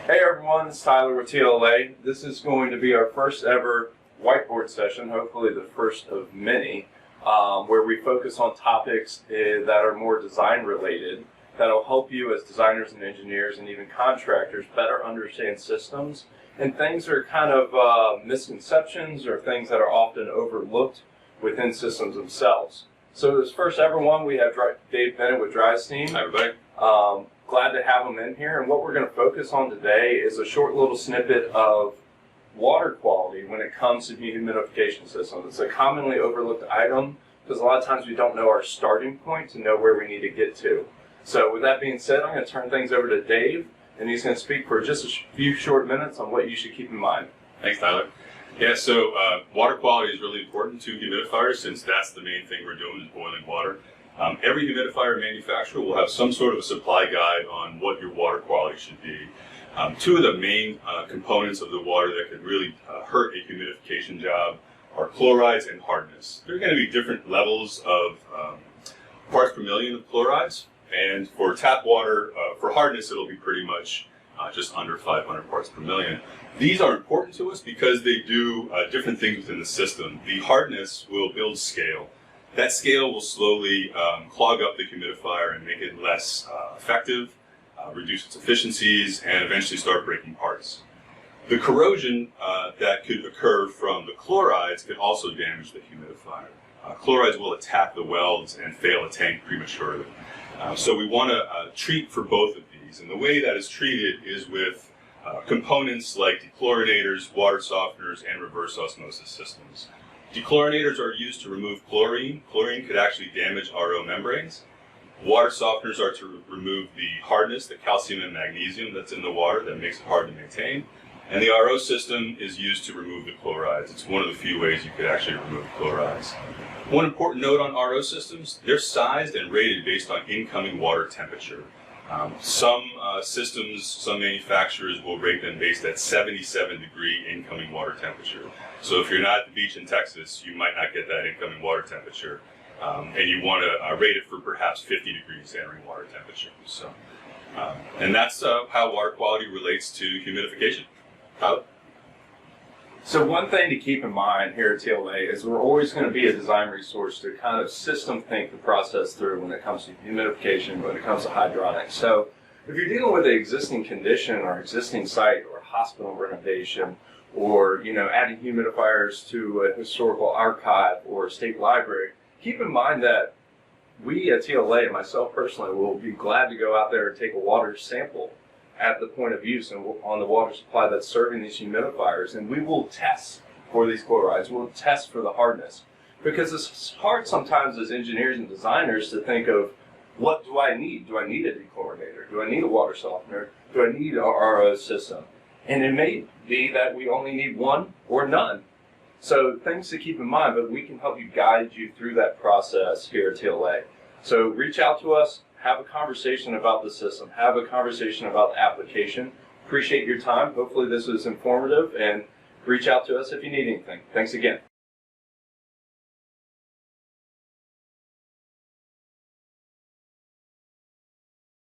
Hey everyone, it's Tyler with TLA. This is going to be our first ever whiteboard session, hopefully the first of many, where we focus on topics that are more design related, that'll help you as designers and engineers and even contractors better understand systems and things that are kind of misconceptions or things that are often overlooked within systems themselves. So this first ever one, we have Dave Bennett with Dristeem. Hi everybody. Glad to have him in here, and what we're going to focus on today is a short little snippet of water quality when it comes to dehumidification systems. It's a commonly overlooked item because a lot of times we don't know our starting point to know where we need to get to. So with that being said, I'm going to turn things over to Dave, and he's going to speak for just a few short minutes on what you should keep in mind. Thanks, Tyler. Yeah, so water quality is really important to humidifiers since that's the main thing we're doing is boiling water. Every humidifier manufacturer will have some sort of a supply guide on what your water quality should be. Two of the main components of the water that could really hurt a humidification job are chlorides and hardness. There are going to be different levels of parts per million of chlorides, and for tap water, for hardness, it'll be pretty much just under 500 parts per million. These are important to us because they do different things within the system. The hardness will build scale. That scale will slowly clog up the humidifier and make it less effective, reduce its efficiencies, and eventually start breaking parts. The corrosion that could occur from the chlorides could also damage the humidifier. Chlorides will attack the welds and fail a tank prematurely. So we want to treat for both of these, and the way that is treated is with components like dechlorinators, water softeners, and reverse osmosis systems. Dechlorinators are used to remove chlorine. Chlorine could actually damage RO membranes. Water softeners are to remove the hardness, the calcium and magnesium that's in the water that makes it hard to maintain. And the RO system is used to remove the chlorides. It's one of the few ways you could actually remove chlorides. One important note on RO systems, they're sized and rated based on incoming water temperature. Some systems, some manufacturers will rate them based at 77-degree incoming water temperature. So if you're not at the beach in Texas, you might not get that incoming water temperature. And you want to rate it for perhaps 50 degrees entering water temperature. So, and that's how water quality relates to humidification. Tyler? So one thing to keep in mind here at TLA is we're always going to be a design resource to kind of system think the process through when it comes to humidification, when it comes to hydronics. So if you're dealing with an existing condition or existing site or hospital renovation or adding humidifiers to a historical archive or a state library, keep in mind that we at TLA, and myself personally, will be glad to go out there and take a water sample at the point of use and on the water supply that's serving these humidifiers, and we will test for these chlorides, we'll test for the hardness. Because it's hard sometimes as engineers and designers to think of, what do I need? Do I need a dechlorinator? Do I need a water softener? Do I need a RO system? And it may be that we only need one or none. So things to keep in mind, but we can help you guide you through that process here at TLA. So reach out to us, have a conversation about the system, have a conversation about the application. Appreciate your time. Hopefully this was informative, and reach out to us if you need anything. Thanks again.